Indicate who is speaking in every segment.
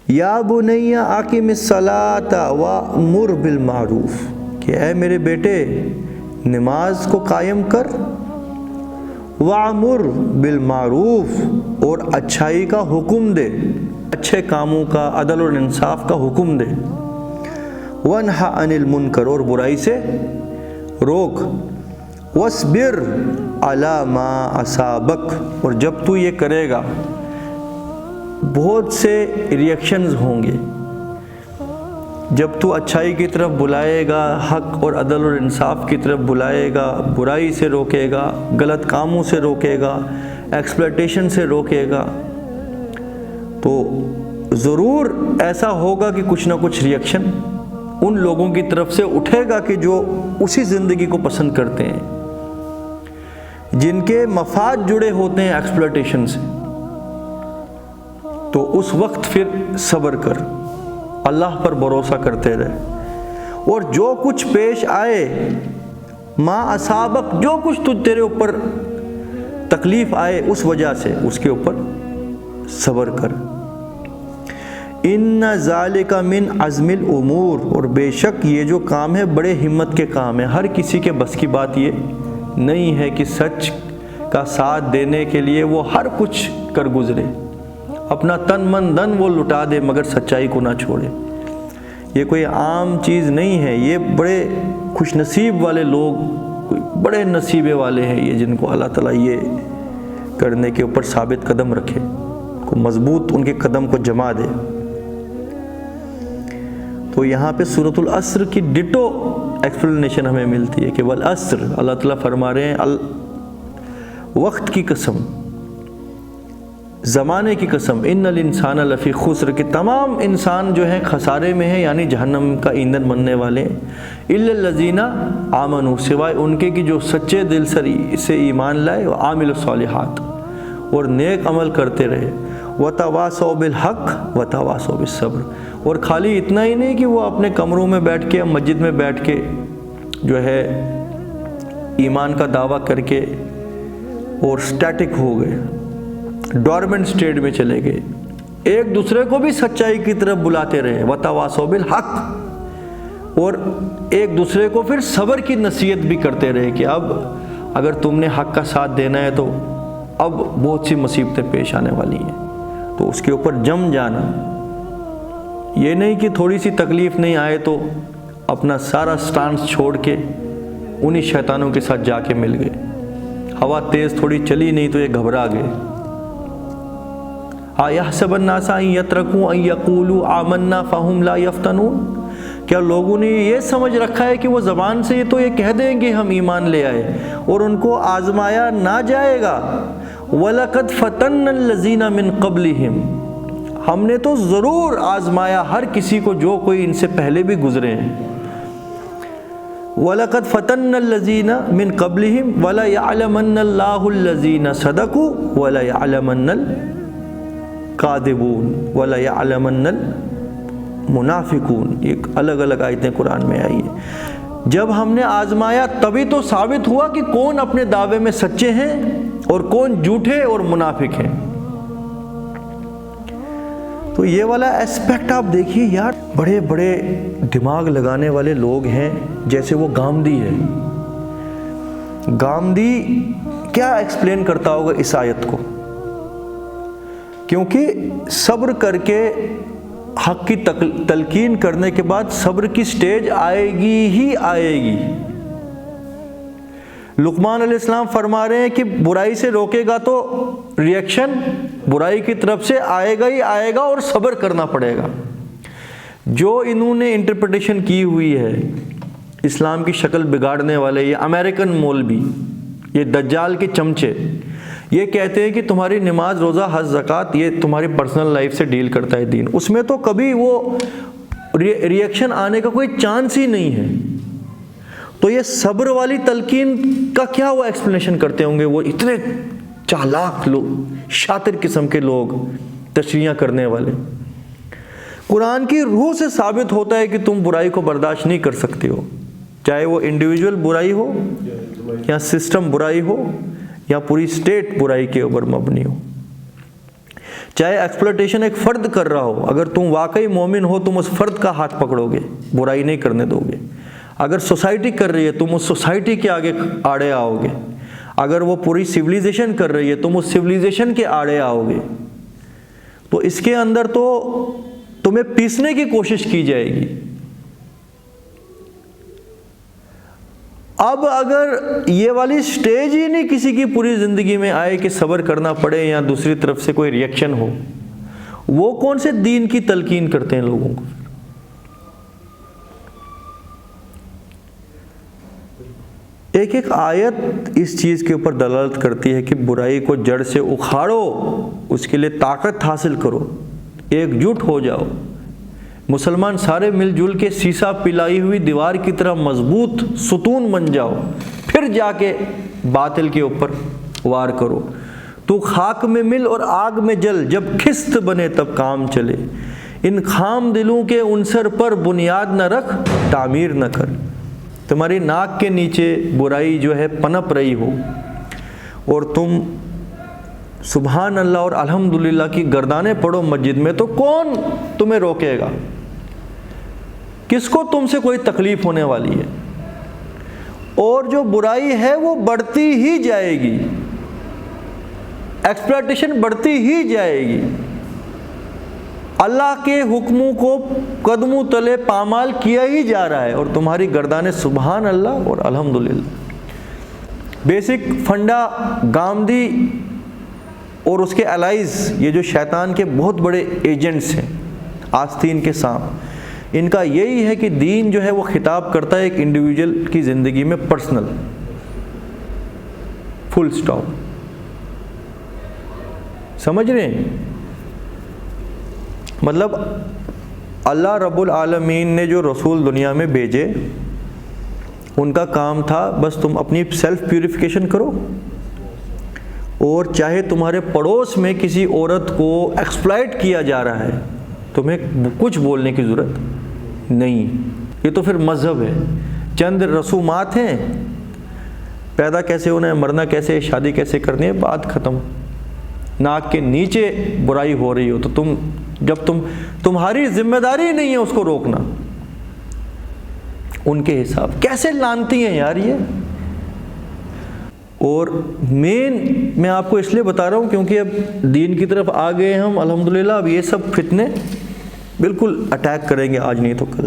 Speaker 1: یا بنی اقم الصلاۃ وامر بالمعروف، کہ اے میرے بیٹے نماز کو قائم کر، وامر بالمعروف اور اچھائی کا حکم دے، اچھے کاموں کا، عدل اور انصاف کا حکم دے، وانہا عن المنکر اور برائی سے روک، واصبر علی ما اصابک، اور جب تو یہ کرے گا بہت سے ریئیکشنز ہوں گے، جب تو اچھائی کی طرف بلائے گا، حق اور عدل اور انصاف کی طرف بلائے گا، برائی سے روکے گا، غلط کاموں سے روکے گا، ایکسپلائٹیشن سے روکے گا، تو ضرور ایسا ہوگا کہ کچھ نہ کچھ ریئیکشن ان لوگوں کی طرف سے اٹھے گا کہ جو اسی زندگی کو پسند کرتے ہیں، جن کے مفاد جڑے ہوتے ہیں ایکسپلائٹیشن سے۔ تو اس وقت پھر صبر کر، اللہ پر بھروسہ کرتے رہے، اور جو کچھ پیش آئے، ما اصابک، جو کچھ تیرے اوپر تکلیف آئے اس وجہ سے اس کے اوپر صبر کر۔ ان ذالک من عزم الامور، اور بے شک یہ جو کام ہے بڑے ہمت کے کام ہے، ہر کسی کے بس کی بات یہ نہیں ہے کہ سچ کا ساتھ دینے کے لیے وہ ہر کچھ کر گزرے، اپنا تن من دن وہ لٹا دے مگر سچائی کو نہ چھوڑے۔ یہ کوئی عام چیز نہیں ہے، یہ بڑے خوش نصیب والے لوگ، بڑے نصیبے والے ہیں یہ، جن کو اللہ تعالیٰ یہ کرنے کے اوپر ثابت قدم رکھے، کو مضبوط ان کے قدم کو جما دے۔ تو یہاں پہ سورۃ العصر کی ڈٹو ایکسپلینیشن ہمیں ملتی ہے کہ والعصر، اللہ تعالیٰ فرما رہے ہیں وقت کی قسم، زمانے کی قسم، ان الانسان لفی خسر، کہ تمام انسان جو ہیں خسارے میں ہیں، یعنی جہنم کا ایندھن بننے والے، الا الذین آمنوا، سوائے ان کے کہ جو سچے دل سے ایمان لائے، وعاملوا الصالحات، اور نیک عمل کرتے رہے، وتواصوا بالحق وتواصوا بالصبر، اور خالی اتنا ہی نہیں کہ وہ اپنے کمروں میں بیٹھ کے، مسجد میں بیٹھ کے جو ہے ایمان کا دعویٰ کر کے اور سٹیٹک ہو گئے، ڈورمنٹ سٹیٹ میں چلے گئے، ایک دوسرے کو بھی سچائی کی طرف بلاتے رہے، وتواصوا بالحق، اور ایک دوسرے کو پھر صبر کی نصیحت بھی کرتے رہے کہ اب اگر تم نے حق کا ساتھ دینا ہے تو اب بہت سی مصیبتیں پیش آنے والی ہیں، تو اس کے اوپر جم جانا، یہ نہیں کہ تھوڑی سی تکلیف نہیں آئے تو اپنا سارا سٹانس چھوڑ کے انہی شیطانوں کے ساتھ جا کے مل گئے، ہوا تیز تھوڑی چلی نہیں تو یہ گھبرا گئے۔ اَيَحْسَبُ النَّاسَ أَن يَتْرَكُوا أَن يَقُولُوا آمَنَّا فَهُمْ لَا يَفْتَنُونَ، کیا لوگوں نے یہ سمجھ رکھا ہے کہ وہ زبان سے یہ تو یہ کہہ دیں گے ہم ایمان لے آئے اور ان کو آزمایا نہ جائے گا؟ وَلَقَدْ فَتَنَّ الَّذِينَ مِن قَبْلِهِمْ، ہم نے تو ضرور آزمایا ہر کسی کو جو کوئی ان سے پہلے بھی گزرے ہیں۔ وَلَقَدْ فَتَنَّ الَّذِينَ مِن قَبْلِهِمْ وَلَيَعْلَمَنَّ اللَّهُ الَّذِينَ صَدَقُوا وَلَيَعْلَمَنَّ الْكَاذِبُونَ وَلَيَعْلَمَنَّ الْمُنَافِقُونَ، ایک الگ الگ آیتیں قرآن میں آئی ہیں۔ جب ہم نے آزمایا تبھی تو ثابت ہوا کہ کون اپنے دعوے میں سچے ہیں اور کون جھوٹے اور منافق ہیں۔ تو یہ والا اسپیکٹ آپ دیکھیے یار، بڑے بڑے دماغ لگانے والے لوگ ہیں، جیسے وہ گامدی ہے۔ گامدی کیا ایکسپلین کرتا ہوگا اس آیت کو؟ کیونکہ صبر کر کے حق کی تلقین کرنے کے بعد صبر کی سٹیج آئے گی ہی آئے گی۔ لقمان علیہ السلام فرما رہے ہیں کہ برائی سے روکے گا تو ریئیکشن برائی کی طرف سے آئے گا ہی آئے گا، اور صبر کرنا پڑے گا۔ جو انہوں نے انٹرپریٹیشن کی ہوئی ہے اسلام کی شکل بگاڑنے والے، یہ امریکن مولوی، یہ دجال کے چمچے، یہ کہتے ہیں کہ تمہاری نماز، روزہ، حج، زکوٰۃ یہ تمہاری پرسنل لائف سے ڈیل کرتا ہے دین، اس میں تو کبھی وہ ریئیکشن آنے کا کوئی چانس ہی نہیں ہے۔ تو یہ صبر والی تلقین کا کیا وہ ایکسپلینیشن کرتے ہوں گے؟ وہ اتنے چالاک لوگ، شاطر قسم کے لوگ، تشریحاں کرنے والے۔ قرآن کی روح سے ثابت ہوتا ہے کہ تم برائی کو برداشت نہیں کر سکتے ہو، چاہے وہ انڈیویجول برائی ہو یا سسٹم برائی ہو یا پوری سٹیٹ برائی کے اوپر مبنی ہو۔ چاہے ایکسپلوٹیشن ایک فرد کر رہا ہو، اگر تم واقعی مومن ہو تم اس فرد کا ہاتھ پکڑو گے، برائی نہیں کرنے دو گے۔ اگر سوسائٹی کر رہی ہے تم اس سوسائٹی کے آگے آڑے آؤ گے، اگر وہ پوری سویلائزیشن کر رہی ہے تم اس سویلائزیشن کے آڑے آؤ گے۔ تو اس کے اندر تو تمہیں پیسنے کی کوشش کی جائے گی۔ اب اگر یہ والی سٹیج ہی نہیں کسی کی پوری زندگی میں آئے کہ صبر کرنا پڑے یا دوسری طرف سے کوئی ریئیکشن ہو، وہ کون سے دین کی تلقین کرتے ہیں لوگوں کو؟ ایک ایک آیت اس چیز کے اوپر دلالت کرتی ہے کہ برائی کو جڑ سے اکھاڑو، اس کے لیے طاقت حاصل کرو، ایک جٹ ہو جاؤ، مسلمان سارے مل جل کے سیسا پلائی ہوئی دیوار کی طرح مضبوط ستون بن جاؤ، پھر جا کے باطل کے اوپر وار کرو۔ تو خاک میں مل اور آگ میں جل، جب کھست بنے تب کام چلے، ان خام دلوں کے عنصر پر بنیاد نہ رکھ، تعمیر نہ کر۔ تمہاری ناک کے نیچے برائی جو ہے پنپ رہی ہو اور تم سبحان اللہ اور الحمدللہ کی گردانیں پڑھو مسجد میں، تو کون تمہیں روکے گا؟ کس کو تم سے کوئی تکلیف ہونے والی ہے؟ اور جو برائی ہے وہ بڑھتی ہی جائے گی، ایکسپلوٹیشن بڑھتی ہی جائے گی۔ اللہ کے حکموں کو قدموں تلے پامال کیا ہی جا رہا ہے، اور تمہاری گردانیں سبحان اللہ اور الحمدللہ۔ بیسک فنڈا گاندھی اور اس کے الائز، یہ جو شیطان کے بہت بڑے ایجنٹس ہیں، آستین کے سانپ، ان کا یہی ہے کہ دین جو ہے وہ خطاب کرتا ہے ایک انڈیویجول کی زندگی میں پرسنل، فل سٹاپ۔ سمجھ رہے ہیں؟ مطلب اللہ رب العالمین نے جو رسول دنیا میں بھیجے، ان کا کام تھا بس تم اپنی سیلف پیوریفیکیشن کرو، اور چاہے تمہارے پڑوس میں کسی عورت کو ایکسپلائٹ کیا جا رہا ہے، تمہیں کچھ بولنے کی ضرورت نہیں۔ یہ تو پھر مذہب ہے، چند رسومات ہیں، پیدا کیسے ہونا ہے، مرنا کیسے ہے، شادی کیسے کرنی ہے، بات ختم۔ ناک کے نیچے برائی ہو رہی ہو تو جب تمہاری ذمہ داری نہیں ہے اس کو روکنا، ان کے حساب کیسے لانتی ہیں یار یہ۔ اور مین میں آپ کو اس لیے بتا رہا ہوں کیونکہ اب دین کی طرف آ گئے ہم الحمدللہ، اب یہ سب فتنے بالکل اٹیک کریں گے آج نہیں تو کل،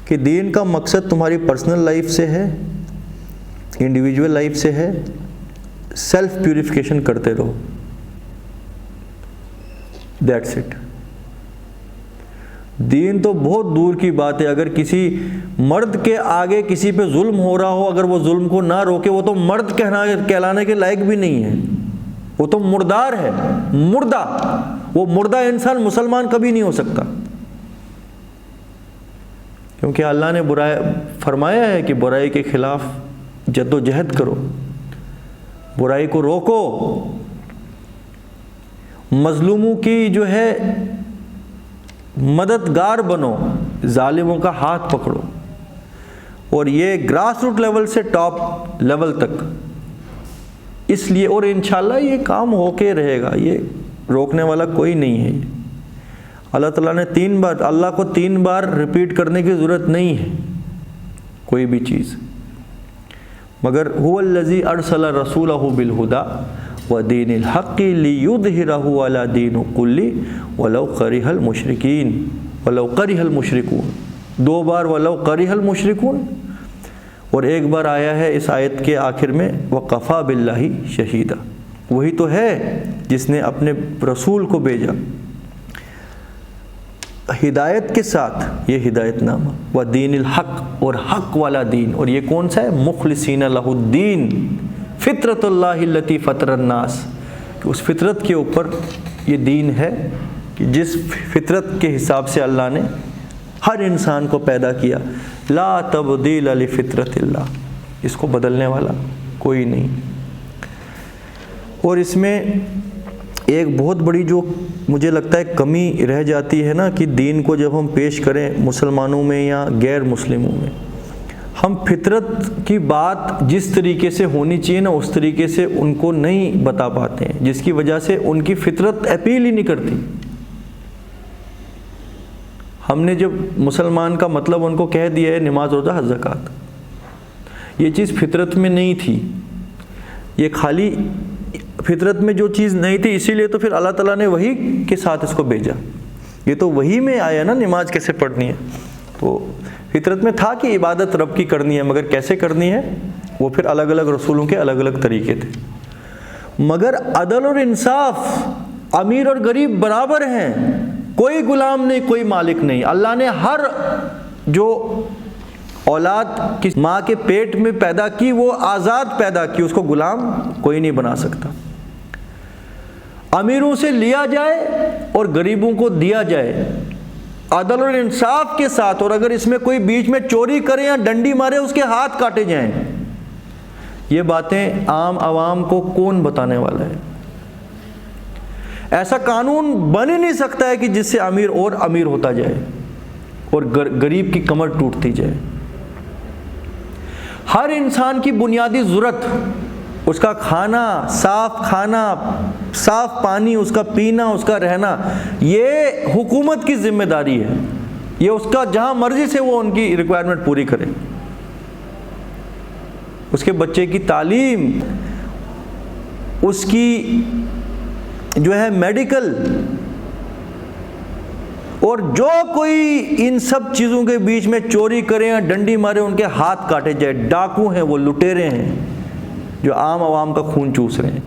Speaker 1: کہ دین کا مقصد تمہاری پرسنل لائف سے ہے، انڈیویجول لائف سے ہے، سیلف پیوریفیکیشن کرتے رہو، دیٹس اٹ۔ دین تو بہت دور کی بات ہے، اگر کسی مرد کے آگے کسی پہ ظلم ہو رہا ہو، اگر وہ ظلم کو نہ روکے، وہ تو مرد کہلانے کے لائق بھی نہیں ہے، وہ تو مردار ہے، مردہ، وہ مردہ انسان مسلمان کبھی نہیں ہو سکتا، کیونکہ اللہ نے فرمایا ہے کہ برائی کے خلاف جد و جہد کرو، برائی کو روکو، مظلوموں کی جو ہے مددگار بنو، ظالموں کا ہاتھ پکڑو، اور یہ گراس روٹ لیول سے ٹاپ لیول تک۔ اس لیے اور انشاءاللہ یہ کام ہو کے رہے گا، یہ روکنے والا کوئی نہیں ہے۔ اللہ تعالیٰ نے 3 بار، اللہ کو 3 بار ریپیٹ کرنے کی ضرورت نہیں ہے کوئی بھی چیز، مگر هو الذی ارسل رسولہ بالهدى ودین الحق لیظہرہ علی دین کلہ ولو کرہ المشرکین، ولو کرہ المشرکون، 2 بار ولو کرہ المشرکون، اور 1 بار آیا ہے اس آیت کے آخر میں وکفیٰ باللہ شہیدا، وہی تو ہے جس نے اپنے رسول کو بھیجا ہدایت کے ساتھ، یہ ہدایت نامہ، ودین الحق، اور حق والا دین، اور یہ کون سا ہے؟ مخلصین لہ الدین، فطرت اللہ التی فطر الناس، کہ اس فطرت کے اوپر یہ دین ہے کہ جس فطرت کے حساب سے اللہ نے ہر انسان کو پیدا کیا، لا تبدیل لفطرت اللہ، اس کو بدلنے والا کوئی نہیں۔ اور اس میں ایک بہت بڑی جو مجھے لگتا ہے کمی رہ جاتی ہے نا، کہ دین کو جب ہم پیش کریں مسلمانوں میں یا غیر مسلموں میں، ہم فطرت کی بات جس طریقے سے ہونی چاہیے نا اس طریقے سے ان کو نہیں بتا پاتے ہیں، جس کی وجہ سے ان کی فطرت اپیل ہی نہیں کرتی۔ ہم نے جب مسلمان کا مطلب ان کو کہہ دیا ہے نماز روزہ حج زکوٰۃ، یہ چیز فطرت میں نہیں تھی، یہ خالی فطرت میں جو چیز نہیں تھی، اسی لیے تو پھر اللہ تعالیٰ نے وحی کے ساتھ اس کو بھیجا۔ یہ تو وحی میں آیا نا نماز کیسے پڑھنی ہے، تو فطرت میں تھا کہ عبادت رب کی کرنی ہے، مگر کیسے کرنی ہے وہ پھر الگ الگ رسولوں کے الگ الگ طریقے تھے۔ مگر عدل اور انصاف، امیر اور غریب برابر ہیں، کوئی غلام نہیں کوئی مالک نہیں۔ اللہ نے ہر جو اولاد کی ماں کے پیٹ میں پیدا کی وہ آزاد پیدا کی، اس کو غلام کوئی نہیں بنا سکتا۔ امیروں سے لیا جائے اور غریبوں کو دیا جائے عدل اور انصاف کے ساتھ، اور اگر اس میں کوئی بیچ میں چوری کرے یا ڈنڈی مارے اس کے ہاتھ کاٹے جائیں۔ یہ باتیں عام عوام کو کون بتانے والا ہے؟ ایسا قانون بن ہی نہیں سکتا ہے کہ جس سے امیر اور امیر ہوتا جائے اور غریب کی کمر ٹوٹتی جائے۔ ہر انسان کی بنیادی ضرورت، اس کا کھانا، صاف پانی، اس کا پینا، اس کا رہنا، یہ حکومت کی ذمہ داری ہے۔ یہ اس کا جہاں مرضی سے وہ ان کی ریکوائرمنٹ پوری کرے۔ اس کے بچے کی تعلیم، اس کی جو ہے میڈیکل، اور جو کوئی ان سب چیزوں کے بیچ میں چوری کریں یا ڈنڈی مارے ان کے ہاتھ کاٹے جائے۔ ڈاکو ہیں وہ، لٹیرے ہیں جو عام عوام کا خون چوس رہے ہیں۔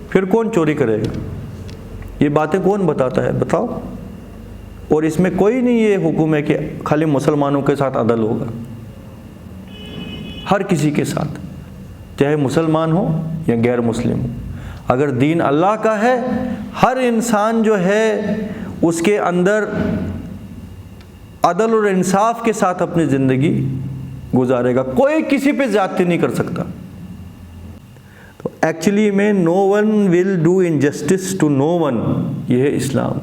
Speaker 1: پھر کون چوری کرے گا؟ یہ باتیں کون بتاتا ہے بتاؤ؟ اور اس میں کوئی نہیں یہ حکم ہے کہ خالی مسلمانوں کے ساتھ عدل ہوگا، ہر کسی کے ساتھ، چاہے مسلمان ہو یا غیر مسلم ہو۔ اگر دین اللہ کا ہے، ہر انسان جو ہے اس کے اندر عدل اور انصاف کے ساتھ اپنی زندگی گزارے گا، کوئی کسی پہ زیادتی نہیں کر سکتا۔ تو ایکچولی میں no one will do injustice to no one, یہ ہے اسلام۔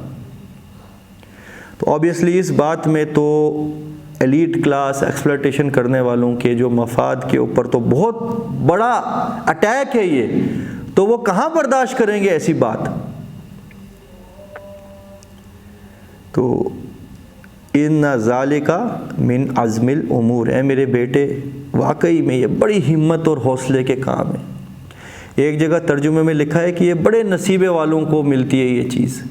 Speaker 1: تو آبویسلی اس بات میں تو ایلیٹ کلاس ایکسپلائٹیشن کرنے والوں کے جو مفاد کے اوپر تو بہت بڑا اٹیک ہے یہ، تو وہ کہاں برداشت کریں گے ایسی بات؟ تو ان ذالک من عزم الامور، اے میرے بیٹے واقعی میں یہ بڑی ہمت اور حوصلے کے کام ہے۔ ایک جگہ ترجمے میں لکھا ہے کہ یہ بڑے نصیبے والوں کو ملتی ہے یہ چیز،